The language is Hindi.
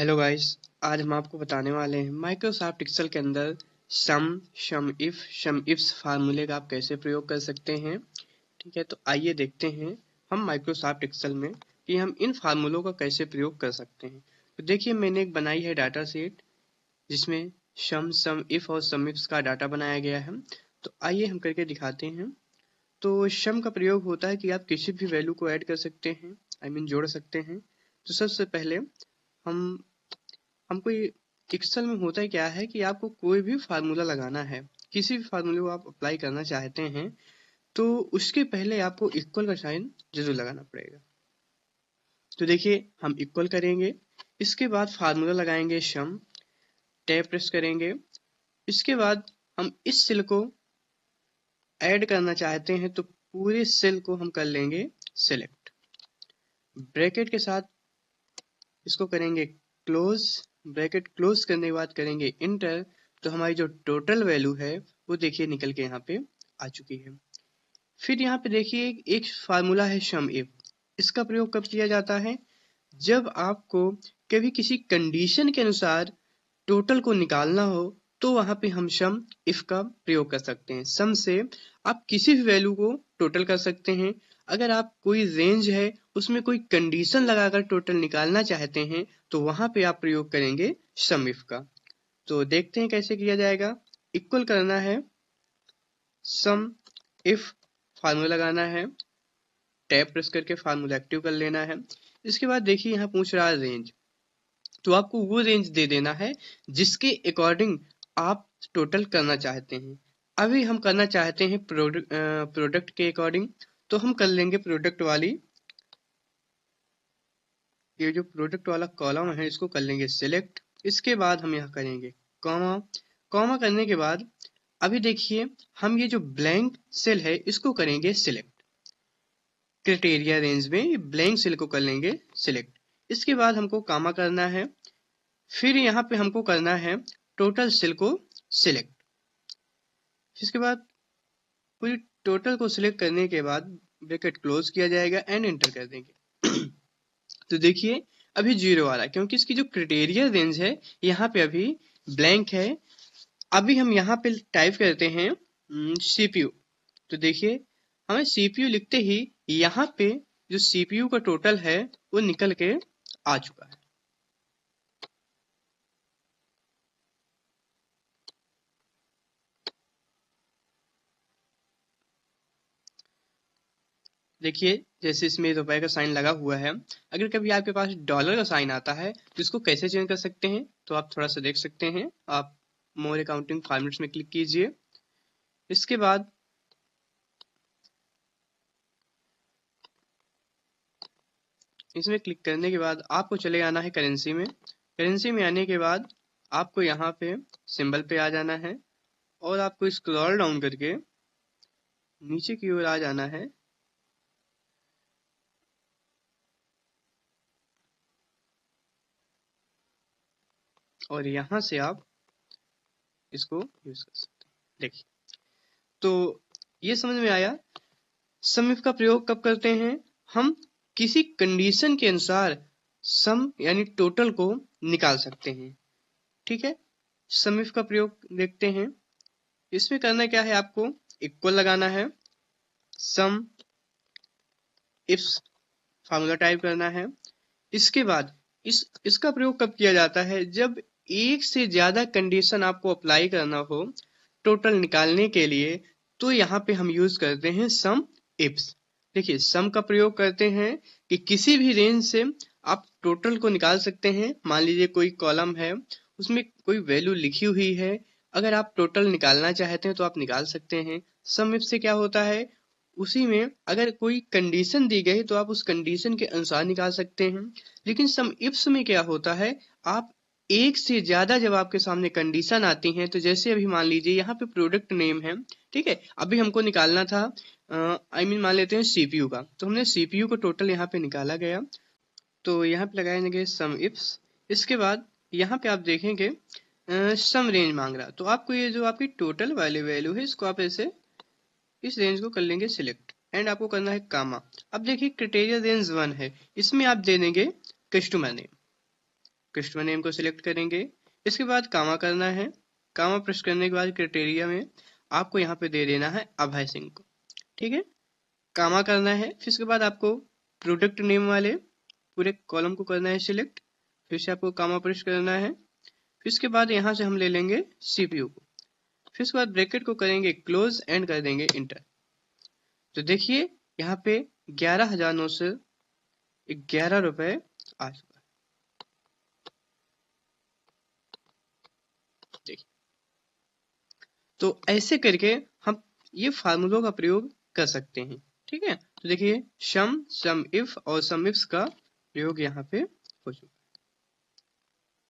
Hello guys. आज हम आपको बताने वाले हैं माइक्रोसॉफ्ट एक्सेल के अंदर सम इफ्स फार्मूले का आप कैसे प्रयोग कर सकते हैं। ठीक है, तो आइए देखते हैं हम माइक्रोसॉफ्ट एक्सेल में कि हम इन फार्मूलों का कैसे प्रयोग कर सकते हैं। तो देखिए, मैंने एक बनाई है डाटा शीट जिसमें सम इफ और सम इफ्स का डाटा बनाया गया है। तो आइए हम करके दिखाते हैं। तो सम का प्रयोग होता है कि आप किसी भी वैल्यू को ऐड कर सकते हैं, जोड़ सकते हैं। तो सबसे पहले हम हमको ये एक्सेल में होता है क्या है कि आपको कोई भी फार्मूला लगाना है, किसी भी फार्मूले को आप अप्लाई करना चाहते हैं तो उसके पहले आपको इक्वल का साइन जरूर लगाना पड़ेगा। तो देखिए, हम इक्वल करेंगे, इसके बाद फार्मूला लगाएंगे सम, टैब प्रेस करेंगे। इसके बाद हम इस सेल को ऐड करना चाहते हैं तो पूरे सेल को हम कर लेंगे सिलेक्ट, ब्रैकेट के साथ इसको करेंगे क्लोज। ब्रैकेट क्लोज करने के बाद करेंगे इंटर। तो हमारी जो टोटल वैल्यू है वो देखिए निकल के यहाँ पे आ चुकी है। फिर यहाँ पे देखिए एक फार्मूला है सम इफ। इसका प्रयोग कब किया जाता है? जब आपको कभी किसी कंडीशन के अनुसार टोटल को निकालना हो तो वहां पे हम सम इफ का प्रयोग कर सकते हैं। सम से आप किसी भी वैल्यू को टोटल कर सकते हैं। अगर आप कोई रेंज है उसमें कोई कंडीशन लगाकर टोटल निकालना चाहते हैं तो वहां पे आप प्रयोग करेंगे सम इफ का। तो देखते हैं कैसे किया जाएगा। इक्वल करना है, सम इफ फार्मूला लगाना है, टैब प्रेस करके फार्मूला एक्टिव कर लेना है। इसके बाद देखिए यहाँ पूछ रहा है रेंज, तो आपको वो रेंज दे देना है जिसके अकॉर्डिंग आप टोटल करना चाहते हैं। अभी हम करना चाहते हैं प्रोडक्ट के अकॉर्डिंग, तो हम कर लेंगे प्रोडक्ट वाली, ये जो प्रोडक्ट वाला कॉलम है इसको कर लेंगे सिलेक्ट। इसके बाद हम यहाँ करेंगे कॉमा। कॉमा करने के बाद अभी देखिए हम ये जो ब्लैंक सेल है इसको करेंगे सिलेक्ट। क्राइटेरिया रेंज में ब्लैंक सेल को कर लेंगे सिलेक्ट। इसके बाद हमको कॉमा करना है, फिर यहाँ पे हमको करना है टोटल सेल को सिलेक्ट। इसके बाद पूरी टोटल को सिलेक्ट करने के बाद ब्रैकेट क्लोज किया जाएगा एंड एंटर कर देंगे। तो देखिए अभी जीरो आ रहा है क्योंकि इसकी जो क्राइटेरिया रेंज है यहाँ पे अभी ब्लैंक है। अभी हम यहाँ पे टाइप करते हैं सीपीयू। तो देखिए हमें सीपीयू लिखते ही यहाँ पे जो सीपीयू का टोटल है वो निकल के आ चुका है। देखिए जैसे इसमें रुपए का साइन लगा हुआ है, अगर कभी आपके पास डॉलर का साइन आता है तो इसको कैसे चेंज कर सकते हैं तो आप थोड़ा सा देख सकते हैं। आप मोर अकाउंटिंग फॉर्मेट्स में क्लिक कीजिए। इसके बाद इसमें क्लिक करने के बाद आपको चले आना है करेंसी में। करेंसी में आने के बाद आपको यहाँ पे सिंबल पे आ जाना है और आपको स्क्रॉल डाउन करके नीचे की ओर आ जाना है और यहाँ से आप इसको यूज कर सकते हैं। देखिए, तो ये समझ में आया सम इफ का प्रयोग कब करते हैं? हम किसी कंडीशन के अनुसार सम यानी टोटल को निकाल सकते हैं। ठीक है, सम इफ का प्रयोग देखते हैं। इसमें करना क्या है, आपको इक्वल लगाना है, सम इफ फार्मूला टाइप करना है। इसके बाद इसका प्रयोग कब किया जाता है? जब एक से ज्यादा कंडीशन आपको अप्लाई करना हो टोटल निकालने के लिए, तो यहाँ पे हम यूज करते हैं सम इफ्स। देखिए सम का प्रयोग करते हैं कि किसी भी रेंज से आप टोटल को निकाल सकते हैं। मान लीजिए कोई कॉलम है उसमें कोई वैल्यू लिखी हुई है, अगर आप टोटल निकालना चाहते हैं तो आप निकाल सकते हैं। सम इफ से क्या होता है, उसी में अगर कोई कंडीशन दी गई तो आप उस कंडीशन के अनुसार निकाल सकते हैं। लेकिन सम इफ्स में क्या होता है, आप एक से ज्यादा जब आपके सामने कंडीशन आती हैं, तो जैसे अभी मान लीजिए यहाँ पे प्रोडक्ट नेम है, ठीक है, अभी हमको निकालना था मान लेते हैं सीपीयू का, तो हमने सीपीयू को टोटल यहाँ पे निकाला गया, तो यहाँ पे लगाएंगे सम इफ्स। इसके बाद यहाँ पे आप देखेंगे सम रेंज मांग रहा, तो आपको ये जो आपकी टोटल वाली वैल्यू है इसको आप ऐसे इस रेंज को कर लेंगे सिलेक्ट एंड आपको करना है कामा। अब देखिए क्राइटेरिया रेंज 1 है, इसमें आप दे देंगे कस्टमर नेम। कस्टमर नेम को सिलेक्ट करेंगे। इसके बाद कामा करना है। कामा प्रेस करने के बाद क्राइटेरिया में आपको यहाँ पे दे देना है अभय सिंह को, ठीक है। कामा करना है, फिर इसके बाद आपको प्रोडक्ट नेम वाले पूरे कॉलम को करना है सिलेक्ट, फिर से आपको कामा प्रेस करना है। फिर इसके बाद यहाँ से हम ले लेंगे CPU को, फिर उसके बाद ब्रैकेट को करेंगे क्लोज एंड कर देंगे इंटर। तो देखिए यहाँ पे 11,911 रुपए आ चुका है। देखिए, तो ऐसे करके हम ये फार्मूलों का प्रयोग कर सकते हैं, ठीक है। तो देखिए सम इफ और सम इफ्स का प्रयोग यहाँ पे हो चुका है।